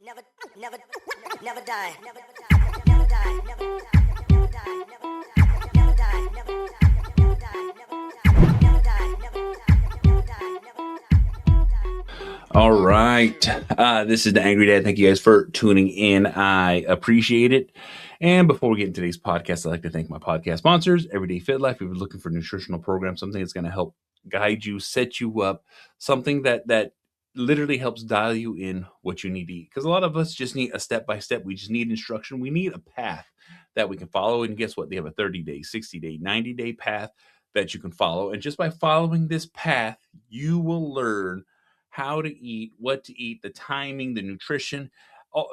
Never, never, never die. Never die. Never die. Never die. Never die. Never die. Never die. Never die. Never die. Never die. All right. This is the Angry Dad. Thank you guys for tuning in. I appreciate it. And before we get into today's podcast, I'd like to thank my podcast sponsors, Everyday Fit Life. If you're looking for a nutritional program, something that's going to help guide you, set you up, something that literally helps dial you in what you need to eat. Because a lot of us just need a step-by-step. We just need instruction. We need a path that we can follow. And guess what? They have a 30-day, 60-day, 90-day path that you can follow. And just by following this path, you will learn how to eat, what to eat, the timing, the nutrition, all,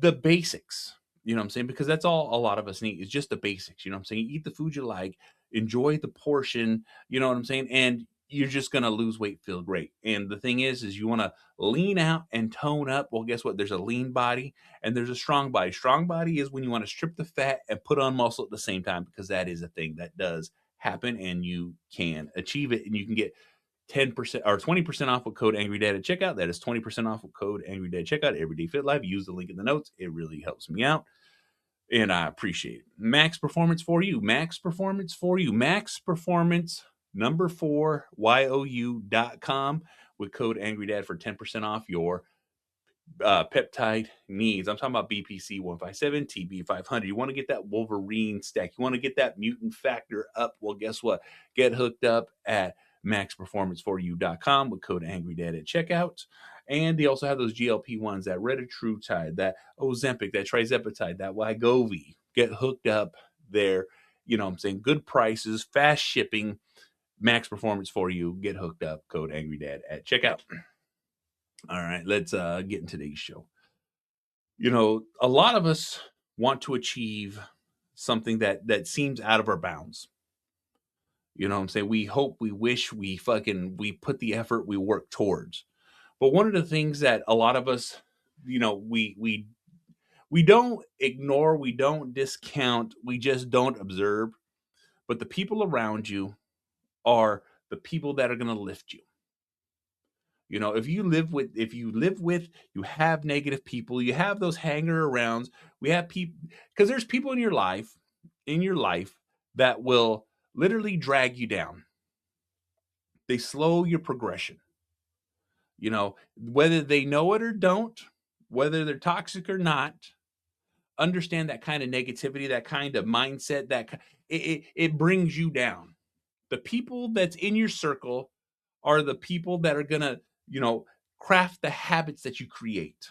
the basics. You know what I'm saying? Because that's all a lot of us need is just the basics. You know what I'm saying? Eat the food you like, enjoy the portion. You know what I'm saying? And you're just going to lose weight, feel great. And the thing is you want to lean out and tone up. Well, guess what? There's a lean body and there's a strong body. Strong body is when you want to strip the fat and put on muscle at the same time, because that is a thing that does happen and you can achieve it. And you can get 10% or 20% off with code AngryDad at checkout. That is 20% off with code AngryDad at checkout. Everyday Fit Life. Use the link in the notes. It really helps me out, and I appreciate it. Max Performance for you. Max Performance for you. Max Performance number 4 YOU.com with code AngryDad for 10% off your peptide needs. I'm talking about BPC 157, TB 500. You want to get that Wolverine stack. You want to get that mutant factor up. Well, guess what? Get hooked up at maxperformanceforyou.com with code AngryDad at checkout. And they also have those GLP-1s, that retatrutide, that Ozempic, that trizepatide, that Wegovy. Get hooked up there. You know what I'm saying? Good prices, fast shipping, Max Performance for you. Get hooked up, code AngryDad at checkout. All right, let's get into today's show. You know, a lot of us want to achieve something that seems out of our bounds. You know what I'm saying? We hope, we wish, we put the effort, we work towards. But one of the things that a lot of us, you know, we don't ignore, we don't discount, we just don't observe. But the people around you are the people that are going to lift you. You know, if you live with, you have negative people, you have those hanger arounds. We have people, because there's people in your life that will literally drag you down. They slow your progression. You know, whether they know it or don't, whether they're toxic or not, understand that kind of negativity, that kind of mindset, it brings you down. The people that's in your circle are the people that are gonna, you know, craft the habits that you create.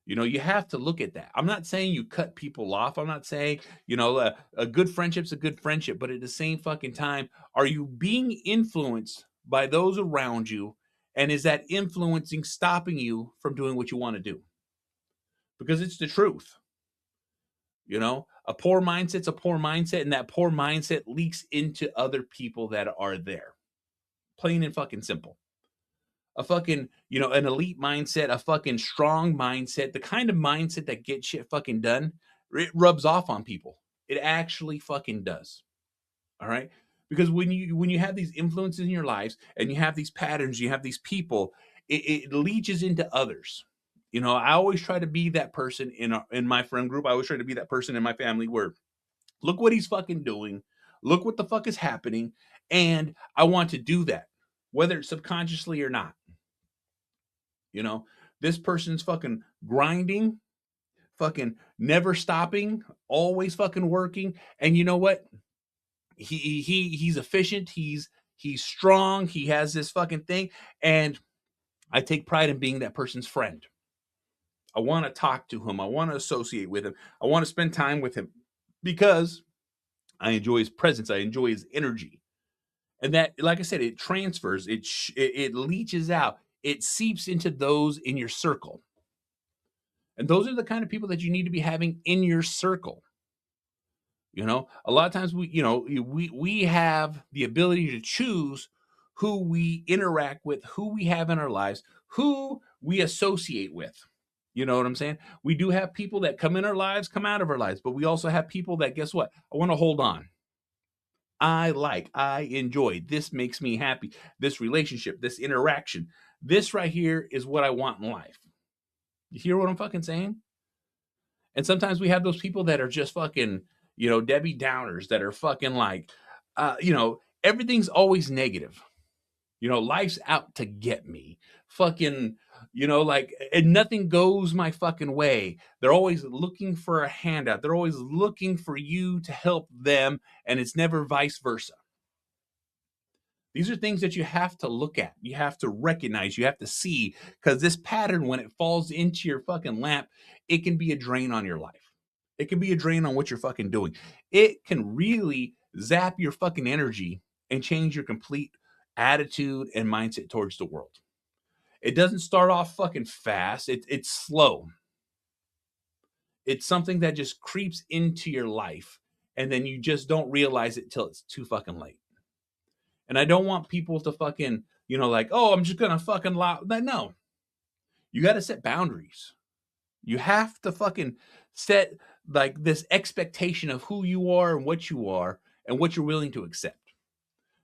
You know, you have to look at that. I'm not saying you cut people off. I'm not saying, you know, a good friendship's a good friendship, but at the same fucking time, are you being influenced by those around you? And is that influencing stopping you from doing what you want to do? Because it's the truth. You know, a poor mindset's a poor mindset, and that poor mindset leaks into other people that are there. Plain and fucking simple. A fucking, you know, an elite mindset, a fucking strong mindset, the kind of mindset that gets shit fucking done, it rubs off on people. It actually fucking does. All right? Because when you have these influences in your lives and you have these patterns, you have these people, it leaches into others. You know, I always try to be that person in my friend group. I always try to be that person in my family where, look what he's fucking doing. Look what the fuck is happening. And I want to do that, whether it's subconsciously or not. You know, this person's fucking grinding, fucking never stopping, always fucking working. And you know what? He's efficient. He's strong. He has this fucking thing. And I take pride in being that person's friend. I want to talk to him. I want to associate with him. I want to spend time with him because I enjoy his presence. I enjoy his energy. And that, like I said, it transfers, it leaches out, it seeps into those in your circle. And those are the kind of people that you need to be having in your circle. You know, a lot of times we have the ability to choose who we interact with, who we have in our lives, who we associate with. You know what I'm saying? We do have people that come in our lives, come out of our lives, but we also have people that, guess what? I want to hold on. I enjoy. This makes me happy. This relationship, this interaction, this right here is what I want in life. You hear what I'm fucking saying? And sometimes we have those people that are just fucking, Debbie Downers that are fucking like, everything's always negative. Life's out to get me. Fucking, and nothing goes my fucking way. They're always looking for a handout. They're always looking for you to help them, and it's never vice versa. These are things that you have to look at. You have to recognize. You have to see, because this pattern, when it falls into your fucking lap, it can be a drain on your life. It can be a drain on what you're fucking doing. It can really zap your fucking energy and change your complete attitude and mindset towards the world. It doesn't start off fucking fast. It's slow. It's something that just creeps into your life, and then you just don't realize it till it's too fucking late. And I don't want people to fucking, oh, I'm just going to fucking lie. No. You got to set boundaries. You have to fucking set like this expectation of who you are and what you're willing to accept.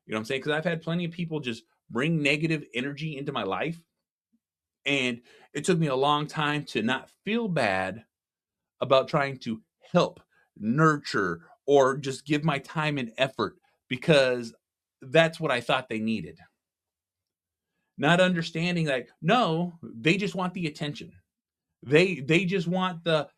You know what I'm saying? Because I've had plenty of people just bring negative energy into my life. And it took me a long time to not feel bad about trying to help, nurture, or just give my time and effort, because that's what I thought they needed. Not understanding that, no, they just want the attention. They just want the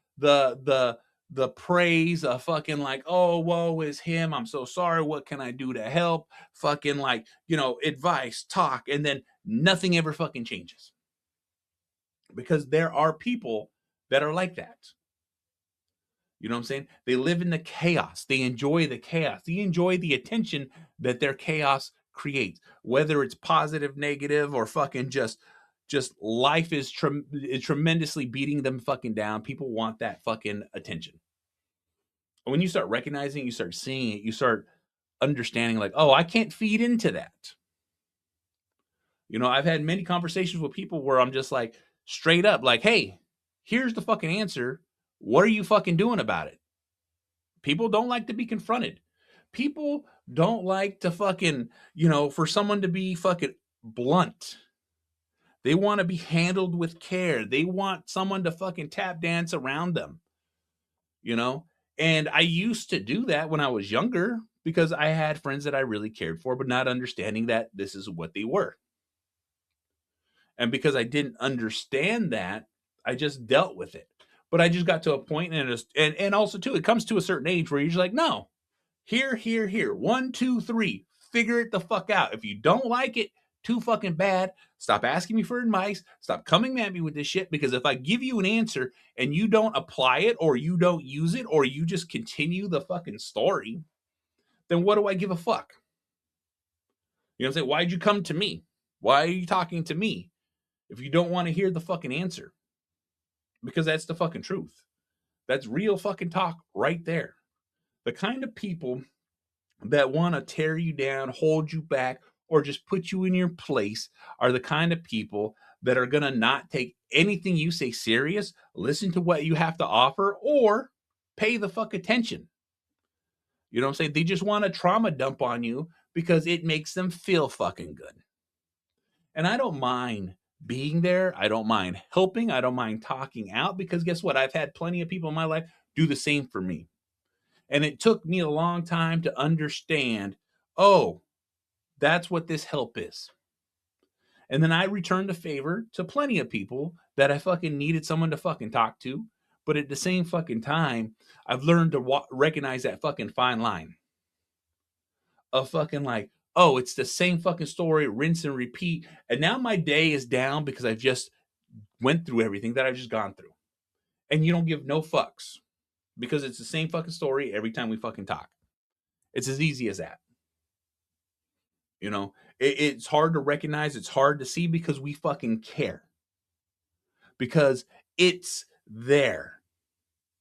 praise of fucking like, oh, woe is him. I'm so sorry. What can I do to help? Fucking like, advice, talk, and then nothing ever fucking changes. Because there are people that are like that. You know what I'm saying? They live in the chaos. They enjoy the chaos. They enjoy the attention that their chaos creates, whether it's positive, negative, or fucking just life is tremendously beating them fucking down. People want that fucking attention. And when you start recognizing, you start seeing it, you start understanding like, oh, I can't feed into that. I've had many conversations with people where I'm just like straight up like, hey, here's the fucking answer. What are you fucking doing about it? People don't like to be confronted. People don't like to fucking, for someone to be fucking blunt. They want to be handled with care. They want someone to fucking tap dance around them, And I used to do that when I was younger because I had friends that I really cared for, but not understanding that this is what they were. And because I didn't understand that, I just dealt with it. But I just got to a point, and also too, it comes to a certain age where you're just like, no, here, 1, 2, 3, figure it the fuck out. If you don't like it, too fucking bad. Stop asking me for advice. Stop coming at me with this shit, because if I give you an answer and you don't apply it, or you don't use it, or you just continue the fucking story, then what do I give a fuck? You know what I'm saying? Why'd you come to me? Why are you talking to me if you don't want to hear the fucking answer? Because that's the fucking truth. That's real fucking talk right there. The kind of people that want to tear you down, hold you back, or just put you in your place are the kind of people that are going to not take anything you say serious, listen to what you have to offer, or pay the fuck attention. You know what I'm saying? They just want to trauma dump on you because it makes them feel fucking good. And I don't mind being there. I don't mind helping. I don't mind talking out, because guess what? I've had plenty of people in my life do the same for me. And it took me a long time to understand, oh, that's what this help is. And then I returned the favor to plenty of people that I fucking needed someone to fucking talk to. But at the same fucking time, I've learned to recognize that fucking fine line of fucking like, oh, it's the same fucking story, rinse and repeat. And now my day is down because I've just went through everything that I've just gone through. And you don't give no fucks, because it's the same fucking story every time we fucking talk. It's as easy as that. It's hard to recognize. It's hard to see because we fucking care. Because it's there.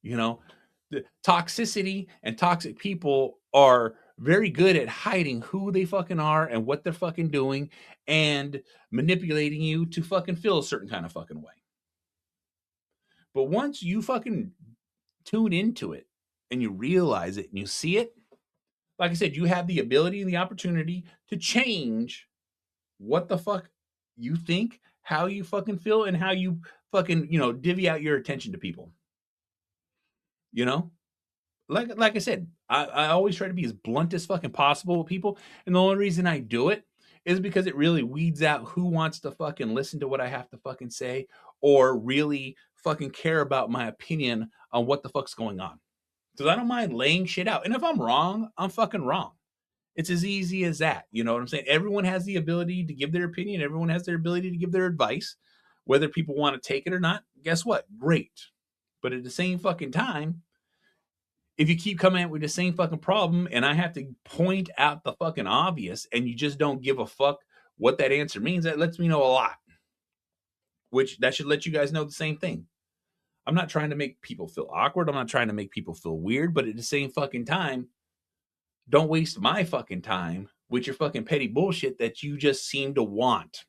The toxicity and toxic people are very good at hiding who they fucking are and what they're fucking doing, and manipulating you to fucking feel a certain kind of fucking way. But once you fucking tune into it and you realize it and you see it, like I said, you have the ability and the opportunity to change what the fuck you think, how you fucking feel and how you fucking, divvy out your attention to people. You know? Like I said, I always try to be as blunt as fucking possible with people. And the only reason I do it is because it really weeds out who wants to fucking listen to what I have to fucking say or really fucking care about my opinion on what the fuck's going on. Because I don't mind laying shit out. And if I'm wrong, I'm fucking wrong. It's as easy as that. You know what I'm saying? Everyone has the ability to give their opinion. Everyone has their ability to give their advice. Whether people want to take it or not, guess what? Great. But at the same fucking time, if you keep coming at with the same fucking problem and I have to point out the fucking obvious and you just don't give a fuck what that answer means, that lets me know a lot. Which that should let you guys know the same thing. I'm not trying to make people feel awkward. I'm not trying to make people feel weird, but at the same fucking time, don't waste my fucking time with your fucking petty bullshit that you just seem to want.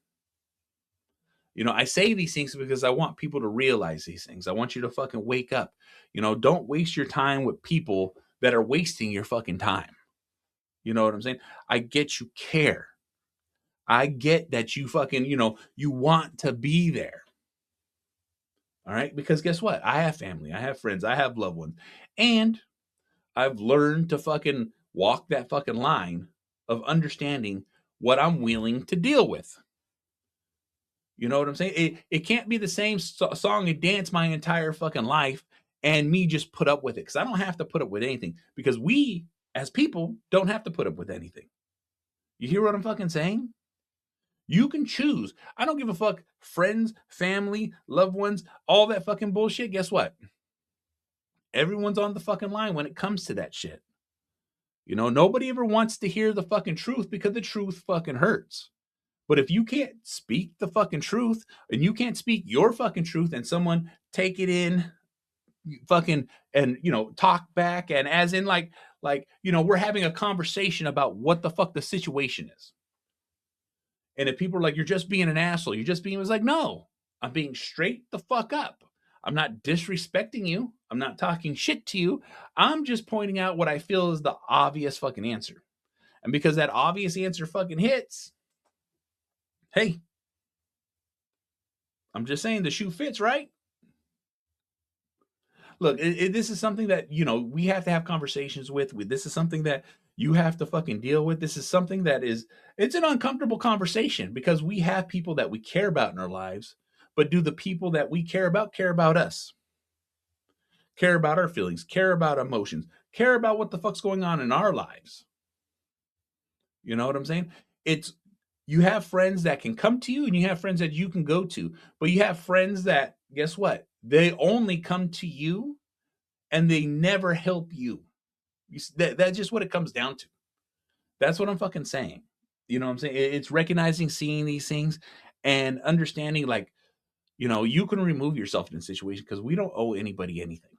I say these things because I want people to realize these things. I want you to fucking wake up. Don't waste your time with people that are wasting your fucking time. You know what I'm saying? I get you care. I get that you fucking, you want to be there. All right? Because guess what? I have family. I have friends. I have loved ones. And I've learned to fucking walk that fucking line of understanding what I'm willing to deal with. You know what I'm saying? It can't be the same song and dance my entire fucking life and me just put up with it because I don't have to put up with anything because we as people don't have to put up with anything. You hear what I'm fucking saying? You can choose. I don't give a fuck. Friends, family, loved ones, all that fucking bullshit. Guess what? Everyone's on the fucking line when it comes to that shit. Nobody ever wants to hear the fucking truth because the truth fucking hurts. But if you can't speak the fucking truth and you can't speak your fucking truth and someone take it in fucking and talk back and as in like we're having a conversation about what the fuck the situation is. And if people are like, you're just being an asshole, you're just being, it's like, no, I'm being straight the fuck up. I'm not disrespecting you. I'm not talking shit to you. I'm just pointing out what I feel is the obvious fucking answer. And because that obvious answer fucking hits, hey, I'm just saying the shoe fits, right? Look, this is something that, we have to have conversations with. This is something that you have to fucking deal with. This is something that it's an uncomfortable conversation because we have people that we care about in our lives, but do the people that we care about us? Care about our feelings, care about emotions, care about what the fuck's going on in our lives. You know what I'm saying? You have friends that can come to you and you have friends that you can go to, but you have friends that, guess what? They only come to you and they never help you. That's just what it comes down to. That's what I'm fucking saying. You know what I'm saying? It's recognizing, seeing these things and understanding like, you can remove yourself in a situation because we don't owe anybody anything.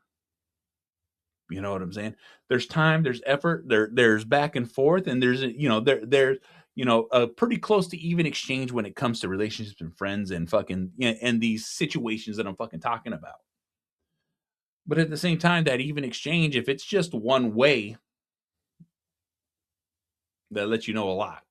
You know what I'm saying? There's time, there's effort, there's back and forth, and there's a pretty close to even exchange when it comes to relationships and friends and fucking and these situations that I'm fucking talking about. But at the same time, that even exchange, if it's just one way, that lets you know a lot.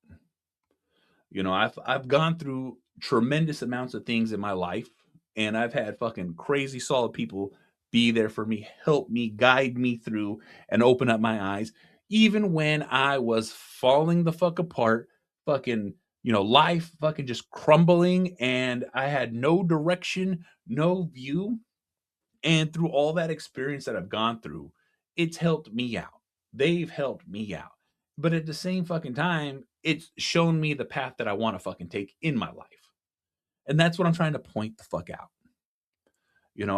I've gone through tremendous amounts of things in my life, and I've had fucking crazy solid people be there for me, help me, guide me through, and open up my eyes, even when I was falling the fuck apart, fucking, life fucking just crumbling, and I had no direction, no view. And through all that experience that I've gone through, it's helped me out. They've helped me out. But at the same fucking time, it's shown me the path that I want to fucking take in my life. And that's what I'm trying to point the fuck out.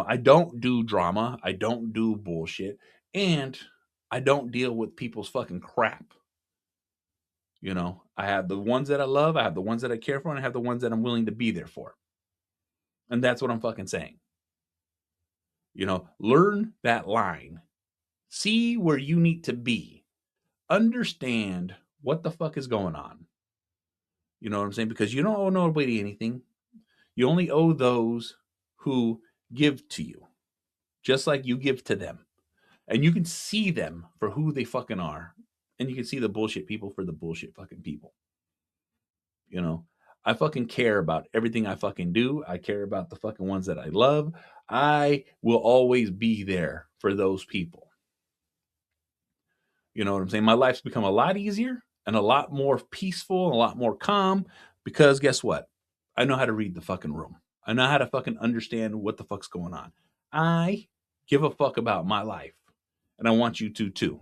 I don't do drama. I don't do bullshit. And I don't deal with people's fucking crap. I have the ones that I love. I have the ones that I care for. And I have the ones that I'm willing to be there for. And that's what I'm fucking saying. Learn that line. See where you need to be. Understand what the fuck is going on. You know what I'm saying? Because you don't owe nobody anything. You only owe those who give to you, just like you give to them. And you can see them for who they fucking are. And you can see the bullshit people for the bullshit fucking people. I fucking care about everything I fucking do. I care about the fucking ones that I love. I will always be there for those people. You know what I'm saying? My life's become a lot easier and a lot more peaceful and a lot more calm because guess what? I know how to read the fucking room. I know how to fucking understand what the fuck's going on. I give a fuck about my life, and I want you to too.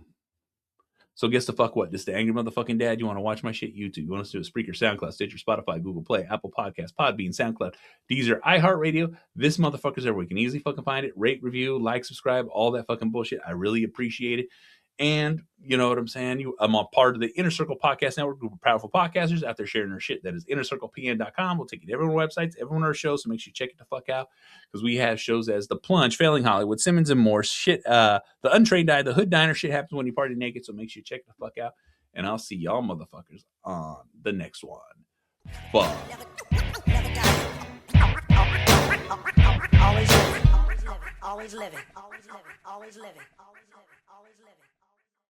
So guess the fuck what? This is the Angry Motherfucking Dad. You want to watch my shit? YouTube. You want us to do a Spreaker, SoundCloud, Stitcher, Spotify, Google Play, Apple Podcasts, Podbean, SoundCloud, Deezer, iHeartRadio. This motherfucker's everywhere. You can easily fucking find it. Rate, review, like, subscribe, all that fucking bullshit. I really appreciate it. And you know what I'm saying? I'm a part of the Inner Circle Podcast Network, group of powerful podcasters out there sharing their shit. That is innercirclepn.com. We'll take you to every one of our websites, every one of our shows, so make sure you check it the fuck out. Because we have shows as The Plunge, Failing Hollywood, Simmons and Morse, shit, The Untrained Eye, The Hood Diner, shit happens when you party naked, so make sure you check the fuck out. And I'll see y'all motherfuckers on the next one. Fuck. Never die. Always living. Always living. Always living. Always living. Always living.